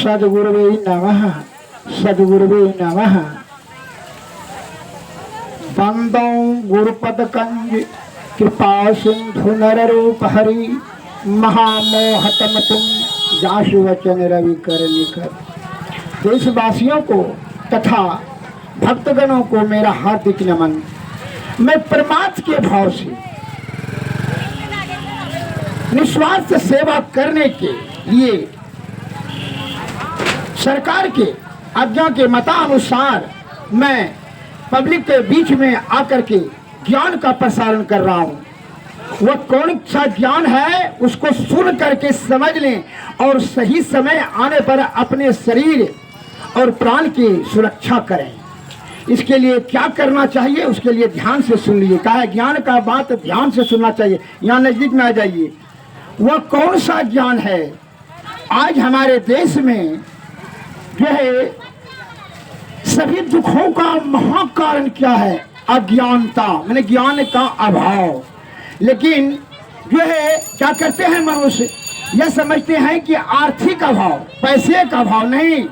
सद्गुरुवे नमः सद्गुरुवे नमः। वंदो गुरुपद कंज कृपा सिंधु नर रूप हरि महामोहतम तुम जासु वचन रवि कर लिखर। देशवासियों को तथा भक्तगणों को मेरा हार्दिक नमन। मैं परमात्मा के भाव से निस्वार्थ सेवा करने के लिए सरकार के आज्ञा के मतानुसार मैं पब्लिक के बीच में आकर के ज्ञान का प्रसारण कर रहा हूँ। वह कौन सा ज्ञान है उसको सुन करके समझ लें और सही समय आने पर अपने शरीर और प्राण की सुरक्षा करें। इसके लिए क्या करना चाहिए उसके लिए ध्यान से सुन लीजिए। कहा है ज्ञान का बात ध्यान से सुनना चाहिए। यहाँ नजदीक में आ जाइए। वह कौन सा ज्ञान है? आज हमारे देश में जो है सभी दुखों का महाकारण क्या है? अज्ञानता, माने ज्ञान का अभाव। लेकिन जो है क्या करते हैं मनुष्य, यह समझते हैं कि आर्थिक अभाव, पैसे का अभाव नहीं,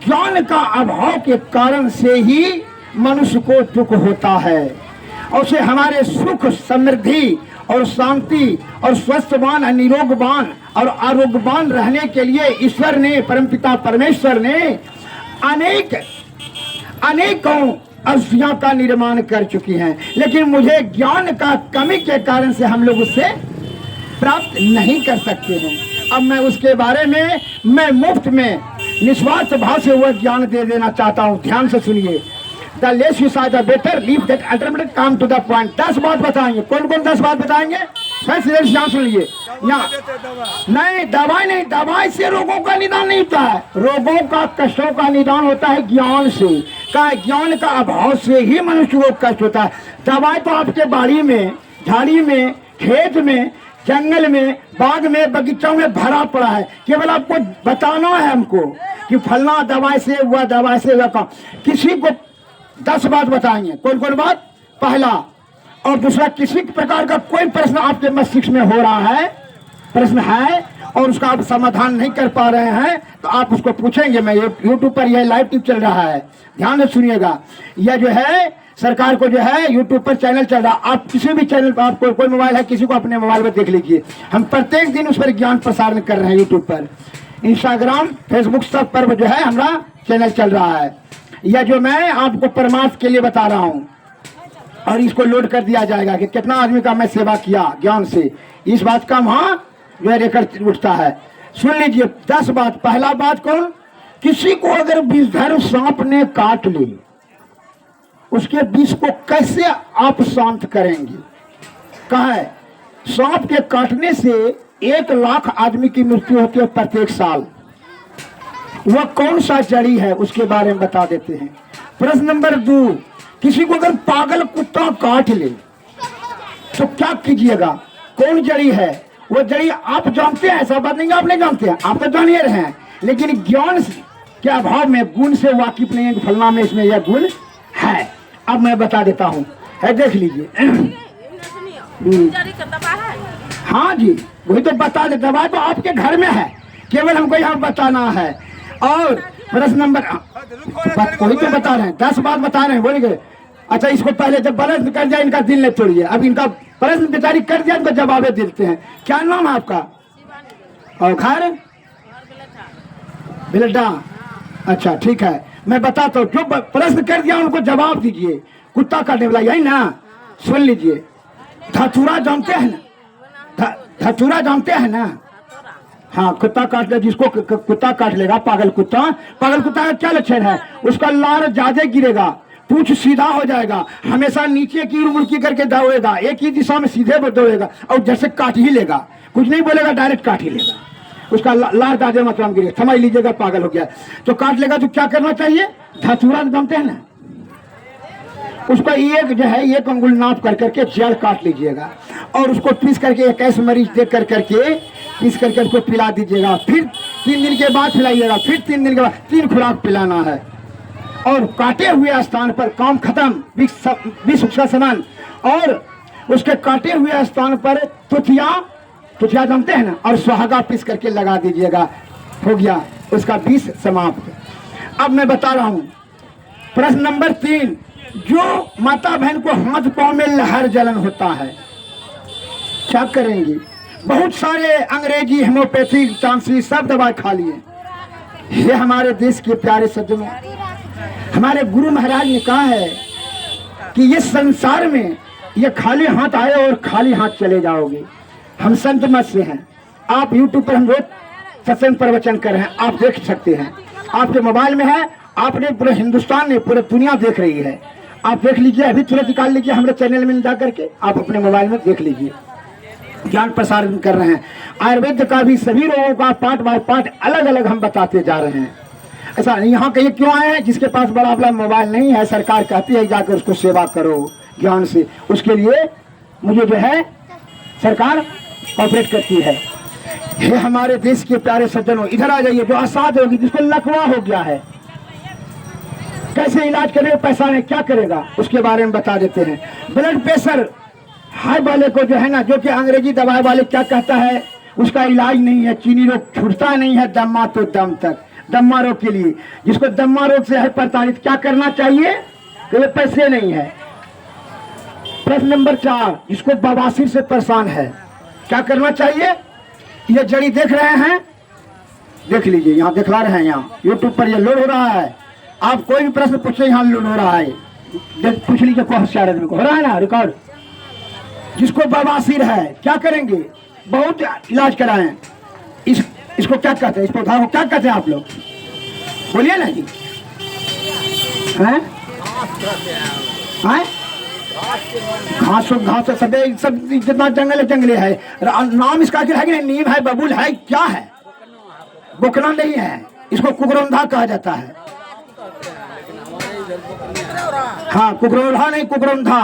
ज्ञान का अभाव के कारण से ही मनुष्य को दुख होता है। और से हमारे सुख समृद्धि और शांति और स्वस्थवान निरोगवान और आरोग्यवान रहने के लिए ईश्वर ने, परमपिता परमेश्वर ने अनेकों औषधियों का निर्माण कर चुकी हैं। लेकिन मुझे ज्ञान का कमी के कारण से हम लोग उससे प्राप्त नहीं कर सकते हैं। अब मैं उसके बारे में मैं मुफ्त में निस्वार्थ भाव से वह ज्ञान दे देना चाहता हूँ। ध्यान से सुनिए। The less you say the better, leave that ultimate, come to the point। 10 बात बताएंगे। कौन कौन 10 बात बताएंगे? ध्यान सुन लीजिए। यहाँ नहीं, दवाई नहीं, दवाई से रोगों का निदान नहीं होता है। रोगों का, कष्टों का निदान होता है ज्ञान से। का ज्ञान का अभाव से ही मनुष्य को कष्ट होता है। दवाई तो आपके बाड़ी में, झाड़ी में, खेत में, जंगल में, बाग में, बगीचों में भरा पड़ा है। केवल आपको बताना है हमको कि फलना दवाई से हुआ, दवाई से हुआ काम। किसी को 10 बात बताएंगे। कौन कौन बात? पहला और दूसरा, किसी प्रकार का कोई प्रश्न आपके मस्तिष्क में हो रहा है, प्रश्न है और उसका आप समाधान नहीं कर पा रहे हैं तो आप उसको पूछेंगे। मैं यूट्यूब पर यह लाइव ट्यूब चल रहा है, ध्यान से सुनिएगा। यह जो है सरकार को जो है यूट्यूब पर चैनल चल रहा है। आप किसी भी चैनल पर, आपको कोई मोबाइल है, किसी को अपने मोबाइल पर देख लीजिए। हम प्रत्येक दिन उस पर ज्ञान प्रसारण कर रहे हैं। यूट्यूब पर, इंस्टाग्राम, फेसबुक सब पर जो है हमारा चैनल चल रहा है। यह जो मैं आपको परमार्थ के लिए बता रहा हूँ और इसको लोड कर दिया जाएगा कि कितना आदमी का मैं सेवा किया ज्ञान से। इस बात का वहां जो है रिकॉर्ड उठता है। सुन लीजिए 10 बात। पहला बात, कौन? किसी को अगर विषधर सांप ने काट ली, उसके विष को कैसे आप शांत करेंगे? कहा है सांप के काटने से 1 लाख आदमी की मृत्यु होती है प्रत्येक साल। वह कौन सा जड़ी है उसके बारे में बता देते हैं। प्रश्न नंबर 2, किसी को अगर पागल कुत्ता काट ले तो क्या कीजिएगा? कौन जड़ी है? वह जड़ी आप जानते हैं, ऐसा बात नहीं आप नहीं जानते हैं, आप तो जान ही रहे हैं। लेकिन ज्ञान के अभाव में, गुण से वाकिफ नहीं है कि फलना में इसमें यह गुण है। अब मैं बता देता हूँ, है देख लीजिए। हाँ जी, वही तो बता दे। दवा तो आपके घर में है, केवल हमको यहाँ बताना है। और प्रश्न नंबर, वही तो बता रहे हैं, 10 बात बता रहे हैं, बोलेंगे। अच्छा, इसको पहले जब प्रश्न कर जाए इनका दिल नहीं तोड़िए। अब इनका प्रश्न बेचारी कर दिया, इनको जवाब देते हैं। क्या नाम है आपका? और घर बिलडा। अच्छा ठीक है, मैं बताता हूँ। जो प्रश्न कर दिया उनको जवाब दीजिए। कुत्ता काटने वाला यही ना? सुन लीजिए। धतूरा जानते हैं ना? धतूरा जानते हैं ना? हाँ, कुत्ता काट ले, जिसको कुत्ता काट लेगा, पागल कुत्ता का क्या लक्षण है? उसका लार ज्यादा गिरेगा, पूछ सीधा हो जाएगा, हमेशा नीचे की मुड़की करके दौड़ेगा, एक ही दिशा में सीधे दौड़ेगा और जैसे काट ही लेगा, कुछ नहीं बोलेगा, डायरेक्ट काट ही लेगा। उसका लार ज्यादा मतलब गिरेगा, समझ लीजिएगा पागल हो गया। तो काट लेगा तो क्या करना चाहिए? धतूरा जानते हैं ना? उसको एक जो है 1 अंगुल नाप कर करके जड़ काट लीजिएगा और उसको पीस करके 21 मरीज देख कर करके पीस करके उसको पिला दीजिएगा। फिर 3 दिन के बाद पिलाइएगा। फिर 3 दिन के बाद 3 खुराक पिलाना है। और काटे हुए स्थान पर काम खत्म, विष का समान। और उसके काटे हुए स्थान पर तुथिया जानते हैं ना? और सुहागा पीस करके लगा दीजिएगा। हो गया। उसका विष समाप्त। अब मैं बता रहा हूं प्रश्न नंबर 3, जो माता बहन को हाथ पांव में लहर जलन होता है क्या करेंगी? बहुत सारे अंग्रेजी, होम्योपैथी, तांत्रिक सब दवा खा लिए। ये हमारे देश के प्यारे सज्जनों, हमारे गुरु महाराज ने कहा है कि ये संसार में ये खाली हाथ आए और खाली हाथ चले जाओगे। हम संत मत से हैं। आप YouTube पर हम रोज सत्संग प्रवचन कर रहे हैं, आप देख सकते हैं, आपके मोबाइल में है, आपने पूरे हिंदुस्तान ने पूरे दुनिया देख रही है। आप देख लीजिए, अभी तुरंत निकाल लीजिए हमारे चैनल में जा करके, आप अपने मोबाइल में देख लीजिए। ज्ञान प्रसारण कर रहे हैं। आयुर्वेद का भी सभी रोगों का पार्ट बाय पार्ट अलग अलग हम बताते जा रहे हैं। ऐसा यहाँ कहीं क्यों आए हैं? जिसके पास बड़ा बड़ा मोबाइल नहीं है, सरकार कहती है जाकर उसको सेवा करो ज्ञान से, उसके लिए मुझे जो है सरकार कॉपरेट करती है। ये हमारे देश के प्यारे सज्जनों, इधर आ जाइए। जो असाध होगी, जिसको लकवा हो गया है, कैसे इलाज करेगा, पैसा नहीं, क्या करेगा, उसके बारे में बता देते हैं। ब्लड प्रेशर हाई वाले को जो है ना, जो कि अंग्रेजी दवाई वाले क्या कहता है, उसका इलाज नहीं है, चीनी रोग छूटता नहीं है, दम्मा तो दम तक। दम्मा रोग के लिए, जिसको दम्मा रोग से है प्रताड़ित, क्या करना चाहिए? तो ये पैसे नहीं है। प्रश्न नंबर 4, जिसको बवासीर से परेशान है, क्या करना चाहिए? ये जड़ी देख रहे हैं, देख लीजिए, यहाँ दिखला रहे हैं, यहाँ YouTube पर ये लोड हो रहा है। आप कोई भी प्रश्न पूछे, यहाँ लोड हो रहा है, पूछ लीजिए, को होशियार आदमी को हो रहा है ना रिकॉर्ड। जिसको बवासीर है क्या करेंगे? बहुत इलाज कराएं। इसको क्या कहते हैं? इस पौधा को क्या कहते हैं आप लोग? बोलिए ना जी। हैं? घास घास सब जितना जंगल जंगली है। नाम इसका क्या है कि नीम है, बबूल है, क्या है? बोकना नहीं है, इसको कुकरौंधा कहा जाता है। हाँ, कुकरौंधा नहीं, कुकरौंधा।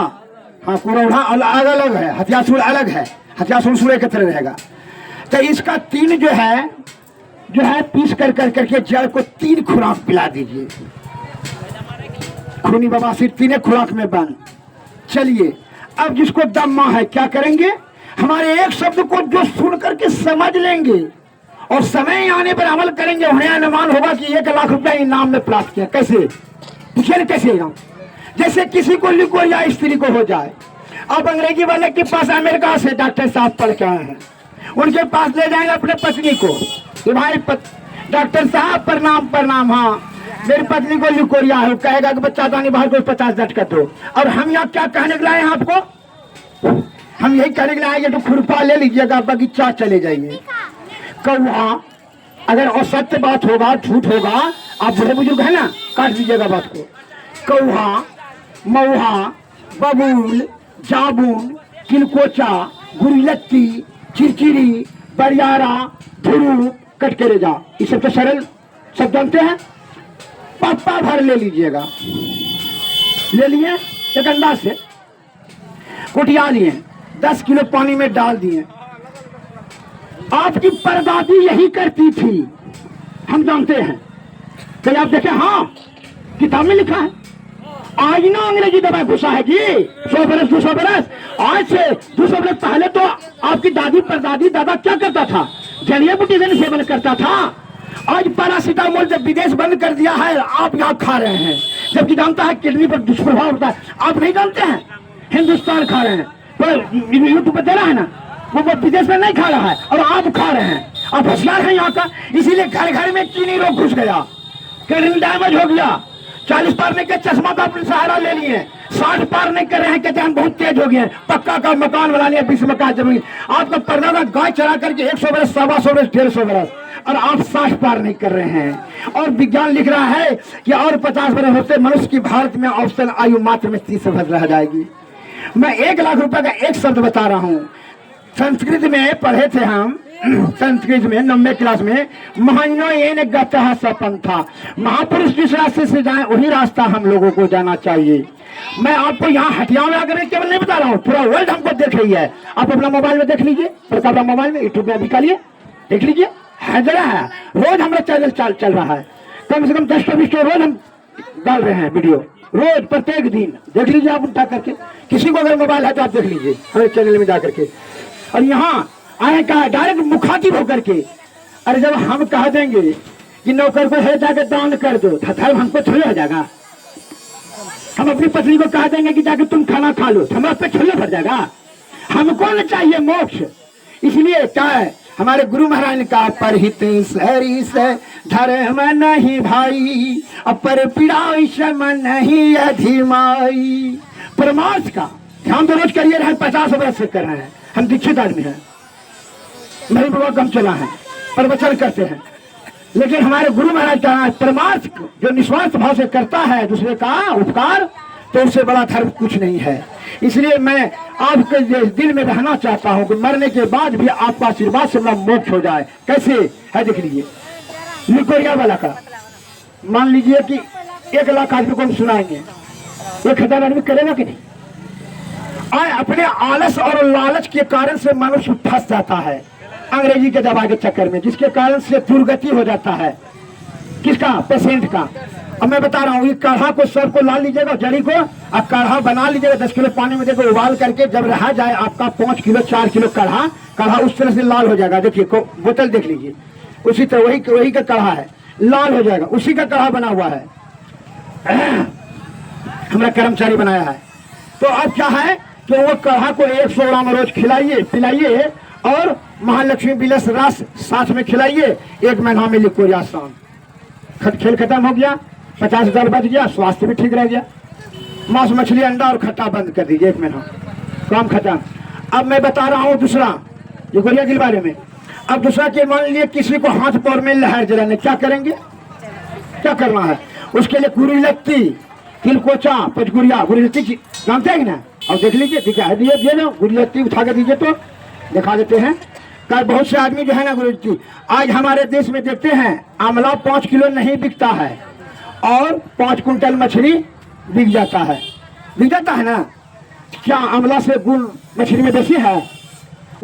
हाँ, कुकरौंधा अलग अलग है, हथियासुर अलग है, हथियासुर सूर्य की तरह रहेगा। तो इसका 3 जो है पीस कर करके जड़ को 3 खुराक पिला दीजिए। खूनी बवासीर 3 खुराक में बंद। चलिए, अब जिसको दम्मा है क्या करेंगे? हमारे एक शब्द को जो सुन करके समझ लेंगे और समय आने पर अमल करेंगे, उन्हें अनुमान होगा कि 1 लाख रुपया इनाम में प्राप्त किया। कैसे? पूछिए ना कैसे इनाम? जैसे किसी को लिखो या स्त्री को हो जाए, अब अंग्रेजी वाले के पास अमेरिका से डॉक्टर साहब पढ़ के आए हैं, उनके पास ले जाएंगे अपने पत्नी को कि भाई डॉक्टर साहब प्रणाम प्रणाम, हाँ मेरी पत्नी को लिकोरिया है, कहेगा कि बच्चा दानी बाहर को 50 दट कर दो। और हम यहाँ क्या कहने के लाए हैं आपको? हम यही कहने के लाए, तो खुरपा ले लीजिएगा, बगीचा चले जाइए। कौआ, अगर असत्य बात होगा, झूठ होगा, आप बड़े बुजुर्ग है ना, काट दीजिएगा बात को। कौआ, मऊहा, बबूल, जाबुन, किलकोचा, गुरिलत्ती, चिरचिरी, बरियारा, धुरू, कटकेरेजा, ये सब तो सरल सब जानते हैं। पप्पा भर ले लीजिएगा, ले लिए एक अंदाज से, कुटिया लिए, 10 किलो पानी में डाल दिए। आपकी परदादी यही करती थी, हम जानते हैं। कल आप देखें, हाँ किताब में लिखा है। आज ना अंग्रेजी दवाई घुसा है जी, 100 बरस 200 बरस, आज से 200 बरस पहले तो आपकी दादी परदादी दादा क्या करता था? जड़िया बूटी सेवन करता था। आज पैरासीटामोल जब विदेश बंद कर दिया है, आप यहाँ खा रहे हैं, जबकि जानता है किडनी पर दुष्प्रभाव होता है, आप नहीं जानते हैं। हिंदुस्तान खा रहे हैं, तो यूट्यूब पे दे रहा है ना, वो विदेश में नहीं खा रहा है और आप खा रहे हैं। आप होशियार हैं यहाँ का, इसीलिए घर घर में चीनी रोग घुस गया, किडनी डैमेज हो गया। 40 पार नहीं के चश्मा का अपने सहारा ले लिए, 60 पार नहीं कर रहे हैं, कहते हम बहुत तेज हो गए हैं, पक्का का मकान बना लिया, 20 मकान जमीन। आपका परदादा गाय चरा करके 100 बरस, 125 बरस, 150 बरस, और आप 60 पार नहीं कर रहे हैं। और विज्ञान लिख रहा है कि और 50 बरस होते मनुष्य की भारत में औसतन आयु मात्र में 30 वर्ष रह जाएगी। मैं 1 लाख रुपए का एक शब्द बता रहा हूँ। संस्कृत में पढ़े थे हम, संस्कृत में 9वीं क्लास में, महानो ये न गतः सपंथा, महापुरुष जिस रास्ते से जाए वही रास्ता हम लोगों को जाना चाहिए। मैं आपको यहाँ हटिया में आकर केवल नहीं बता रहा हूँ, पूरा वर्ल्ड हमको देख रही है। आप अपना मोबाइल में देख लीजिए, अपना मोबाइल में यूट्यूब में निकालिए, देख लीजिए, हैदरा है, रोज हमारा चैनल चल रहा है, कम से कम 10-20 रोज हम डाल रहे हैं वीडियो, रोज प्रत्येक दिन देख लीजिए आप उठा करके। किसी को अगर मोबाइल है तो आप देख लीजिए हमारे चैनल में जा करके। और यहाँ आए कहा डायरेक्ट मुखातिब होकर के, अरे जब हम कह देंगे कि नौकर को है जाके दान कर दो, धर्म हमको थोड़े हो जाएगा। हम अपनी पत्नी को कह देंगे कि जाके तुम खाना खा लो, हमारे पे छोले भर जाएगा। हमको न चाहिए मोक्ष। इसलिए क्या है हमारे गुरु महाराज ने कहा, परहित सरिस धर्म नहीं भाई, अपर पीड़ा श्रम नहीं अधिमाई। परमार्थ का ध्यान तो रोज करिए रहे, 50 वर्ष से कर रहे हैं, हम दीक्षित आदमी हैं, मेरे बाबा कम चला है, प्रवचन करते हैं। लेकिन हमारे गुरु महाराज का परमार्थ जो निस्वार्थ भाव से करता है दूसरे का उपकार, तो उससे बड़ा धर्म कुछ नहीं है। इसलिए मैं आपके दिल में रहना चाहता हूं कि मरने के बाद भी आपका आशीर्वाद से मेरा मोक्ष हो जाए। कैसे है देख लीजिए, लिकोरिया वाला का मान लीजिए कि 1 लाख आदमी को हम सुनाएंगे, 1000 आदमी करेगा कि नहीं? आए अपने आलस और लालच के कारण से मनुष्य फंस जाता है अंग्रेजी के दवा के चक्कर में, जिसके कारण से दुर्गति हो जाता है। किसका? पेशेंट का। अब मैं बता रहा हूँ, ये काढ़ा को सबको ला लीजिएगा, जड़ी को अब काढ़ा बना लीजिएगा, 10 किलो पानी में देखो उबाल करके जब रहा जाए आपका 5 किलो 4 किलो काढ़ा उस तरह से लाल हो जाएगा। देखिए बोतल देख लीजिए, उसी तरह वही का काढ़ा है, लाल हो जाएगा, उसी का काढ़ा बना हुआ है, हमारा कर्मचारी बनाया है। तो अब क्या है कि वो काढ़ा को 100 ग्राम रोज खिलाइए पिलाइए और महालक्ष्मी बिलस रस साथ में खिलाइए, 1 महीना में लिकोरिया शाम खेल खत्म हो गया, 50,000 बच गया, स्वास्थ्य भी ठीक रह गया। मांस मछली अंडा और खट्टा बंद कर दीजिए, 1 महीना काम खत्म। अब मैं बता रहा हूँ दूसरा लिकोरिया के बारे में। अब दूसरा के मान लीजिए किसी को हाथ पैर में लहर जलाने, क्या करेंगे? क्या करना है उसके लिए? गुरिलत्ती, तिलकोचा, पचगुरिया, गुरिलत्ती जानते हैं ना? और देख लीजिए, दिखा दिए ना, गुरिलत्ती उठा के दीजिए तो दिखा देते हैं। कल बहुत से आदमी जो है ना गुरुजी, आज हमारे देश में देखते हैं आंवला 5 किलो नहीं बिकता है और 5 कुंटल मछली बिक जाता है ना। क्या आंवला से गुण मछली में बेसी है?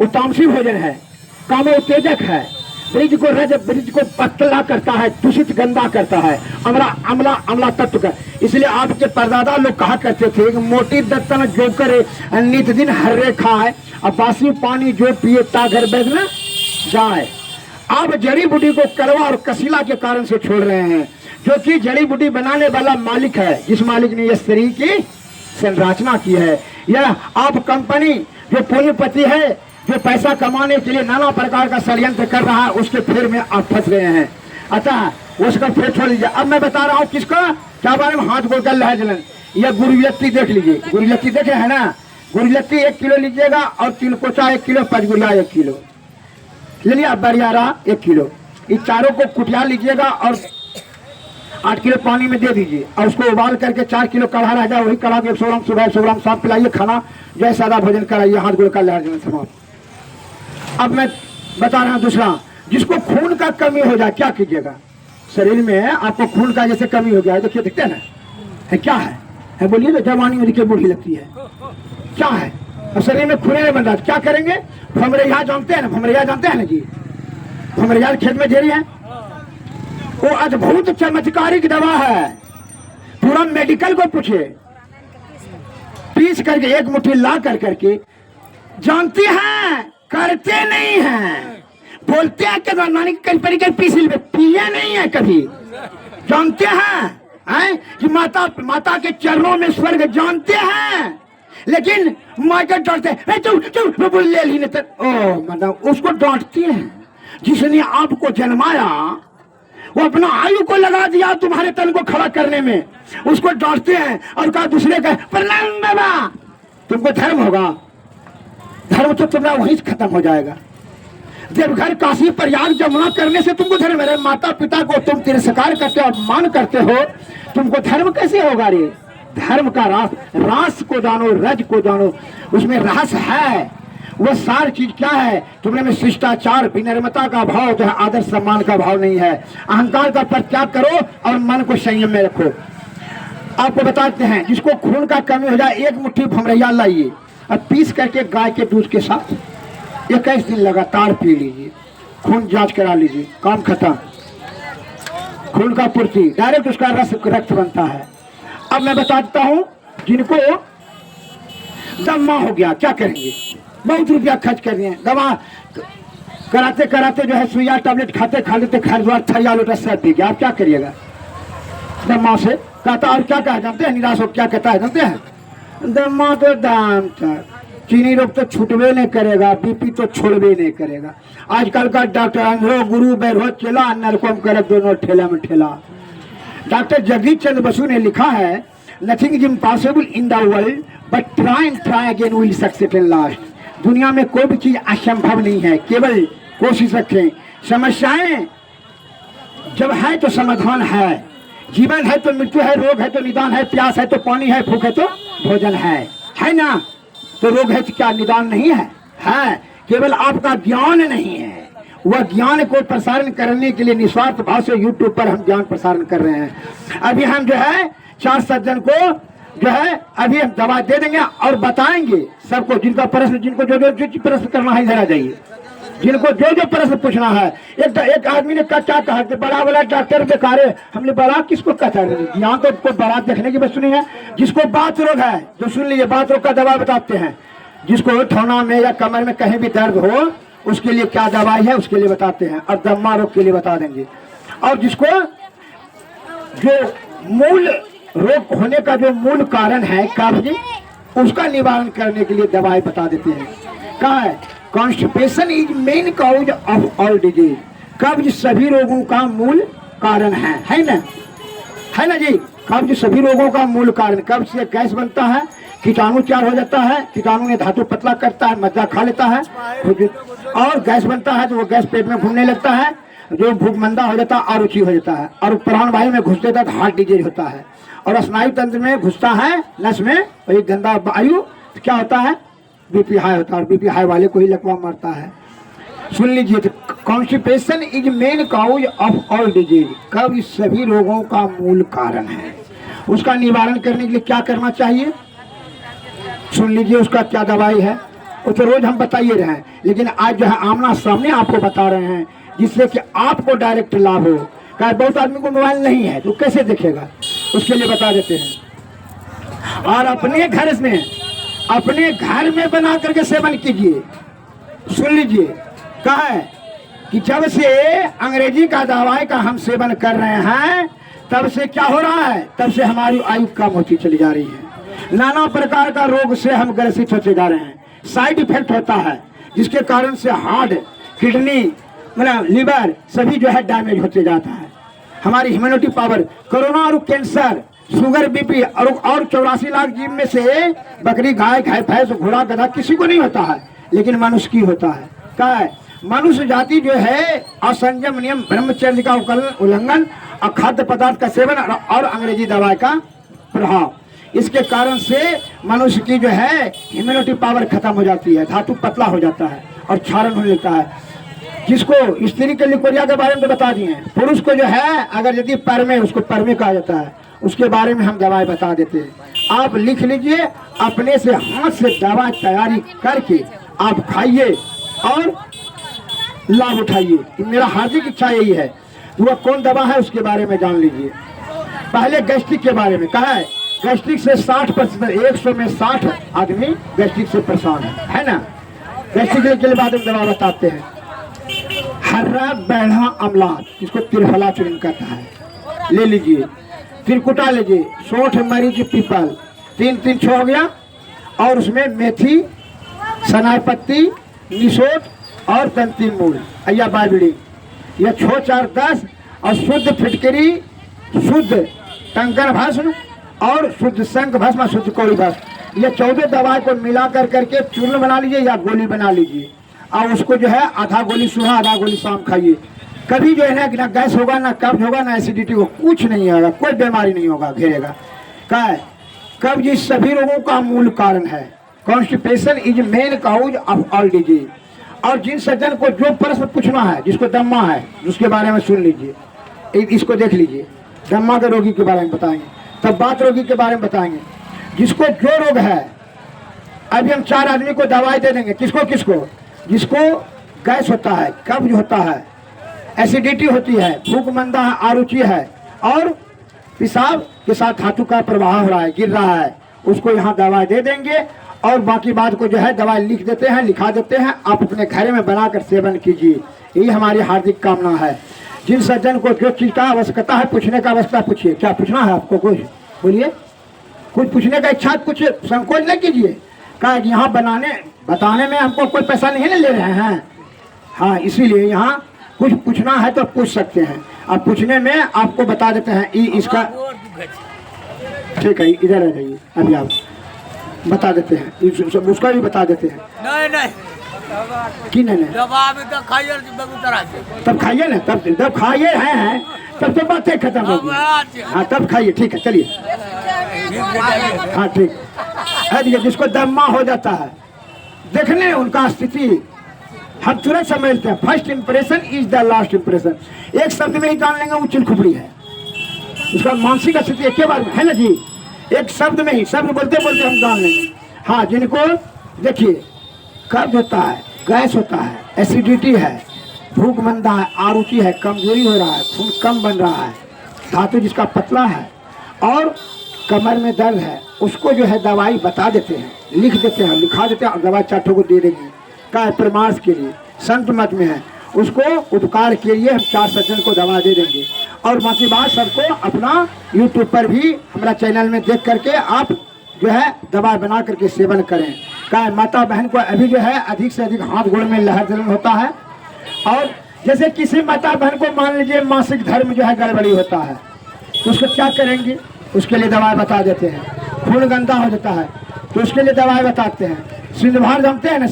वो तामसी भोजन है, कामो उत्तेजक है, ब्रिज को पतला करता है, दूषित गंदा करता है, अमला तत्व का। इसलिए आपके परदादा लोग कहा करते थे कि मोटी दत्तन जो करे नित दिन हर्रे खाए, और बासी पानी जो पिए तागर बैठ न जाए। आप जड़ी बूटी को कड़वा और कसीला के कारण से छोड़ रहे हैं, जो कि जड़ी बूटी बनाने वाला मालिक है, जिस मालिक ने यह शरीर की संरचना की है। यह आप कंपनी जो पूंजीपति है, जो पैसा कमाने के लिए नाना प्रकार का षड्यंत्र कर रहा है, उसके फेर में आप फंस गए हैं। अतः उसका फेर छोड़ लीजिए। अब मैं बता रहा हूँ किसका क्या बारे में, हाथ बोलकर लहर जलन। यह गुरिलत्ती देख लीजिए, गुरिलत्ती देखे है ना, गुरिलत्ती 1 किलो लीजिएगा और तिलकोचा 1 किलो, पचगुरिया 1 किलो ले लिया, बरियारा 1 किलो, इस चारों को कुटिया लीजिएगा और 8 किलो पानी में दे दीजिए और उसको उबाल करके 4 किलो कढ़ा रह जाए, वही कढ़ा 100 ग्राम सुबह 100 ग्राम साथ पिलाइए, खाना जो है सादा भोजन कराइए, हाथ गोल का लहर जलन समाप्त। अब मैं बता रहा हूँ दूसरा, जिसको खून का कमी हो जाए क्या कीजिएगा? शरीर में आपको खून का जैसे कमी हो गया है, देखिए दिखते हैं ना, क्या है बोलिए तो, जवानी में देखिए बूढ़ी लगती है, क्या है? और शरीर में खून नहीं बन रहा, क्या करेंगे? भमरैया जानते हैं ना, भमरैया जानते हैं ना जी, भमरैया खेत में घेरी है, वो अद्भुत चमत्कारिक दवा है, पूरा मेडिकल को पूछे, पीस करके 1 मुट्ठी ला करके, जानते हैं करते नहीं हैं, बोलते हैं कि नानी कहीं पीस ले, पिए नहीं है कभी। जानते हैं कि माता के चरणों में स्वर्ग जानते हैं, लेकिन मायके डांटते हैं, चुप ले ली नहीं, मतलब उसको डांटती हैं। जिसने आपको जन्माया वो अपना आयु को लगा दिया तुम्हारे तन को खड़ा करने में, उसको डांटते हैं और कहा दूसरे का प्रणाम बाबा, तुमको धर्म होगा, धर्म तो तुम्हारा वहीं खत्म हो जाएगा। देवघर काशी प्रयाग जमुना करने से तुमको धर्म है? माता पिता को तुम तिरस्कार करते हो, अपमान करते हो, तुमको धर्म कैसे होगा रे? धर्म का रास को जानो, रज को जानो, उसमें रहस्य है। वो सारी चीज क्या है? तुमने में शिष्टाचार, विनम्रता का भाव जो है, आदर सम्मान का भाव नहीं है। अहंकार का परित्याग करो और मन को संयम में रखो। आपको बताते हैं, जिसको खून का कमी हो जाए 1 मुट्ठी भमरैया लाइए और पीस करके गाय के दूध के साथ 21 दिन लगातार पी लीजिए, खून जांच करा लीजिए, काम खत्म। खून का पूर्ति, डायरेक्ट उसका रक्त बनता है। अब मैं बताता हूं, जिनको दमा हो गया क्या करेंगे? बहुत रुपया खर्च कर दिए, दवा कराते कराते जो है सुइया टैबलेट खाते खाते खैर द्वार थरिया लोटा सब पी गया। आप क्या करिएगा? दम्मा से कहता और क्या कहा जानते हैं? निराश हो क्या कहता है जानते हैं? दम्मा तो दाम था, चीनी रोग तो छूटवे नहीं करेगा, बीपी तो छोड़वे नहीं करेगा। आजकल का डॉक्टर अंधो गुरु बैरो चेला नरकोम कर दोनों ठेला में ठेला। डॉक्टर जगदीश चंद्र बसु ने लिखा है, nothing is impossible in the world but try and try again will success at last. दुनिया में कोई भी चीज असंभव नहीं है, केवल कोशिश रखें। समस्याएं जब है तो समाधान है, जीवन है तो मृत्यु है, रोग है तो निदान है, प्यास है तो पानी है, भूख है तो भोजन है ना? तो रोग है तो क्या निदान नहीं है? है, केवल आपका ज्ञान नहीं है। वह ज्ञान को प्रसारण करने के लिए निस्वार्थ भाव से यूट्यूब पर हम ज्ञान प्रसारण कर रहे हैं। अभी हम जो है 4 सज्जन को जो है अभी हम दवा दे देंगे और बताएंगे सबको, जिनका प्रश्न, जिनको जो जो प्रश्न करना है इधर आ जाइए, जिनको जो जो प्रश्न पूछना है। एक आदमी ने क्या कहा कि बड़ा वाला डॉक्टर बेकार है। हमने बड़ा किसको कहता है? यहाँ तो कोई बड़ा देखने की वस्तु नहीं है। जिसको बात रोग है जो सुन लीजिए, बात रोग का दवा बताते हैं। जिसको ठोना में या कमर में कहीं भी दर्द हो उसके लिए क्या दवाई है उसके लिए बताते हैं, और दम्मा रोग के लिए बता देंगे। और जिसको जो मूल रोग होने का जो मूल कारण है कब्ज, उसका निवारण करने के लिए दवाई बता देते हैं। कहा है constipation is main cause of all disease. कब्ज सभी रोगों का मूल कारण है ना? है ना जी? कब्ज सभी रोगों का मूल कारण। कब्ज से गैस बनता है, कीटाणु तैयार हो जाता है, कीटाणु ने धातु पतला करता है, मज्जा खा लेता है और गैस बनता है, तो वो गैस पेट में घूमने लगता है, जो भूख मंदा हो जाता है, अरुचि हो जाता है, और प्राण वायु में घुस देता है तो हार्ट डिजीज होता है, और स्नायु तंत्र में घुसता है नस में वही गंदा वायु, तो क्या होता है? बीपी हाई होता है, और बीपी हाई वाले को ही लकवा मारता है। सुन लीजिए, तो constipation is main cause of all disease. कब्ज सभी रोगों का मूल कारण है। उसका निवारण करने के लिए क्या करना चाहिए? सुन लीजिए, उसका क्या दवाई है वो तो रोज हम बताइए रहे हैं, लेकिन आज जो है आमना सामने आपको बता रहे हैं, जिससे कि आपको डायरेक्ट लाभ हो। क्या बहुत आदमी को मोबाइल नहीं है तो कैसे देखेगा? उसके लिए बता देते हैं। और अपने घर में बना करके सेवन कीजिए। सुन लीजिए, कहा है कि जब से अंग्रेजी का दवाई का हम सेवन कर रहे हैं तब से क्या हो रहा है? तब से हमारी आयु कम होती चली जा रही है। नाना प्रकार का रोग से हम ग्रसित होते जा रहे हैं। साइड इफेक्ट होता है जिसके कारण से हार्ट, किडनी, मतलब लीवर सभी जो है डैमेज होते जाता है। हमारी इम्यूनिटी पावर, कोरोना और कैंसर, शुगर, बीपी और 84 लाख जीव में से बकरी, गाय, भैंस, घोड़ा, गधा किसी को नहीं होता है, लेकिन मनुष्य की होता है। क्या है? मनुष्य जाति जो है असंयम नियम, ब्रह्मचर्य का उल्लंघन और खाद्य पदार्थ का सेवन और अंग्रेजी दवाई का प्रभाव, इसके कारण से मनुष्य की जो है इम्यूनिटी पावर खत्म हो जाती है, धातु पतला हो जाता है और क्षारण होने लगता है। जिसको स्त्री के लिकोरिया के बारे में तो बता दिए हैं। पुरुष को जो है अगर यदि परमे, उसको परमे कहा जाता है, उसके बारे में हम दवाई बता देते हैं। आप लिख लीजिए, अपने से हाथ से दवा तैयारी करके आप खाइए और लाभ उठाइए। मेरा हार्दिक इच्छा यही है। वह कौन दवा है उसके बारे में जान लीजिए। पहले गैस्ट्रिक के बारे में कहा है, गैस्ट्रिक से 60%, 100 में 60 आदमी गैस्ट्रिक से परेशान है ना? गैस्ट्रिक के लिए बाद में दवा बताते हैं। हर्रा बैढ़ा अमला, जिसको त्रिफला चूर्ण कहता है, ले लीजिए। त्रिकुटा लीजिए, 60 मरीज पीपल, 3 छो हो गया, और उसमें मेथी, सनाई पत्ती, निसोट और तंती मूल या बाजड़ी, यह 6 4 10, और शुद्ध फिटकरी, शुद्ध टंकन भस्म और शुद्ध शंख भस्म, शुद्ध कौड़ी भस्म, ये 14 दवाई को मिला कर करके चूर्ण बना लीजिए या गोली बना लीजिए, और उसको जो है आधा गोली सुबह आधा गोली शाम खाइए। कभी जो है ना गैस होगा, ना कब्ज होगा, ना एसिडिटी होगा, कुछ नहीं होगा, कोई बीमारी नहीं होगा, घेरेगा। क्या है? कब्ज इस सभी रोगों का मूल कारण है। Constipation is main cause of all disease. और जिन सज्जन को जो प्रश्न पूछना है, जिसको दम्मा है, उसके बारे में सुन लीजिए, इसको देख लीजिए। दम्मा के रोगी के बारे में बताएंगे, तब बात रोगी के बारे में बताएंगे। जिसको जो रोग है, अभी हम 4 आदमी को दवाई दे देंगे। किसको किसको? जिसको गैस होता है, कब्ज होता है, एसिडिटी होती है, भूख मंदा है, आरुचि है, और पेशाब के साथ धातु का प्रवाह हो रहा है, गिर रहा है, उसको यहाँ दवाई दे देंगे और बाकी बात को जो है दवा लिख देते हैं, लिखा देते हैं, आप अपने घर में बनाकर सेवन कीजिए। यही हमारी हार्दिक कामना है। जिन सज्जन को जो चीज का आवश्यकता है, पूछने का आवश्यकता पूछिए। क्या पूछना है आपको? कुछ बोलिए, कुछ पूछने का इच्छा, कुछ संकोच नहीं कीजिए। क्या यहाँ बताने में हमको कोई पैसा नहीं ले रहे हैं। हाँ, इसीलिए यहाँ कुछ पूछना है तो पूछ सकते हैं। अब पूछने में आपको बता देते हैं इसका। ठीक है, इधर आ जाइए, अभी आप बता देते हैं, उसका भी बता देते हैं। नहीं कि नहीं तब खाइए ना, तब खाइए हैं तब तो बातें खत्म होगी। हाँ, तब खाइए। ठीक है, चलिए। हाँ, ठीक है। जिसको दम्मा हो जाता है, देखने उनका स्थिति हम तुरंत समझते हैं। First impression is the last impression. एक शब्द में ही जान लेंगे वो चिलखुपड़ी है। उसका मानसिक स्थिति एक बार में है ना जी, एक शब्द में ही, शब्द बोलते बोलते हम जान लेंगे। हाँ, जिनको देखिए कब्ज होता है, गैस होता है, एसिडिटी है, भूख मंदा है, आरुचि है, कमजोरी हो रहा है, खून कम बन रहा है, धातु जिसका पतला है और कमर में दर्द है, उसको जो है दवाई बता देते हैं, लिख देते हैं, लिखा देते हैं और दवा 4 को दे देंगे। क्या प्रमाश के लिए संत मत में है, उसको उपकार के लिए हम 4 सज्जन को दवा दे देंगे। और बाकी बात सबको अपना यूट्यूब पर भी हमारा चैनल में देख करके आप जो है दवा बना करके सेवन करें। क्या माता बहन को अभी जो है अधिक से अधिक हाथ गोड़ में लहर जलन होता है, और जैसे किसी माता बहन को मान लीजिए मासिक धर्म जो है गड़बड़ी होता है, तो उसको क्या करेंगे? उसके लिए दवाई बता देते हैं। खून गंदा हो जाता है तो उसके लिए दवाई बताते हैं। सिंधवार जानते हैं ना?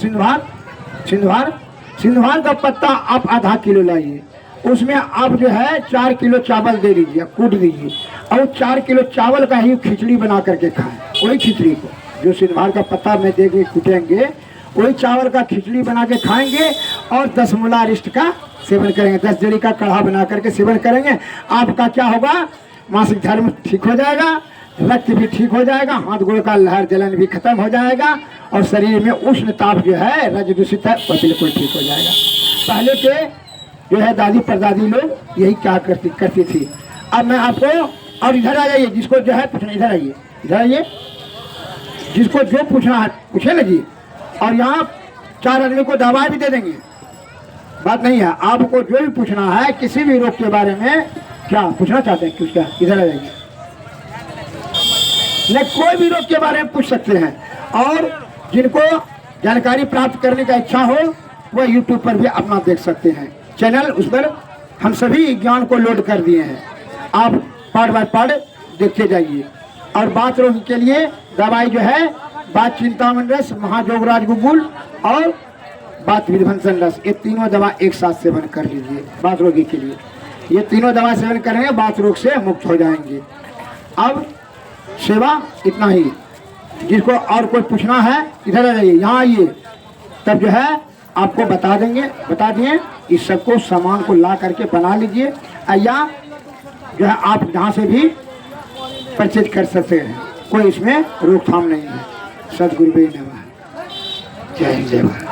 सिंधवार का पत्ता आप आधा किलो लाइए, उसमें आप जो है 4 किलो चावल दे लीजिए, कूट दीजिए, और 4 किलो चावल का ही खिचड़ी बना करके खाएं। वही खिचड़ी को जो सिंधवार का पत्ता में देके कूटेंगे, वही चावल का खिचड़ी बना के खाएंगे और 10 मुला अरिष्ट का सेवन करेंगे, 10 जड़ी का कढ़ा बना करके सेवन करेंगे। आपका क्या होगा? मासिक धर्म ठीक हो जाएगा, रक्त भी ठीक हो जाएगा, हाथ गोड़ का लहर जलन भी खत्म हो जाएगा, और शरीर में उष्ण ताप जो है रज दूषित है वो बिल्कुल ठीक हो जाएगा। पहले के जो है दादी परदादी लोग यही क्या करती थी। अब मैं आपको, और इधर आ जाइए, जिसको जो है पूछना, इधर आइए, जिसको जो पूछना है पूछे ना जी। और यहाँ 4 आदमी को दवा भी दे देंगे, बात नहीं है। आपको जो भी पूछना है किसी भी रोग के बारे में, क्या पूछना चाहते हैं, क्या इधर आ जाइए, नहीं कोई भी रोग के बारे में पूछ सकते हैं। और जिनको जानकारी प्राप्त करने का इच्छा हो वह यूट्यूब पर भी अपना देख सकते हैं चैनल, उस पर हम सभी ज्ञान को लोड कर दिए हैं। आप पार्ट बाय पार्ट देखते जाइए। और बात रोग के लिए दवाई जो है, बात चिंतामण रस, महाजोगराज गुगुल और बात विध्वंसन रस, ये तीनों दवा एक साथ सेवन कर लीजिए बात रोगी के लिए। ये तीनों दवा सेवन करेंगे, बात रोग से मुक्त हो जाएंगे। अब सेवा इतना ही। जिसको और कोई पूछना है इधर आ जाइए, यहाँ आइए, तब जो है आपको बता दिए। इस सबको सामान को ला करके बना लीजिए, या जो है आप जहाँ से भी परचेज कर सकते हैं, कोई इसमें रोकथाम नहीं है। सदगुरु नमः। जय हिंद, जय भारत।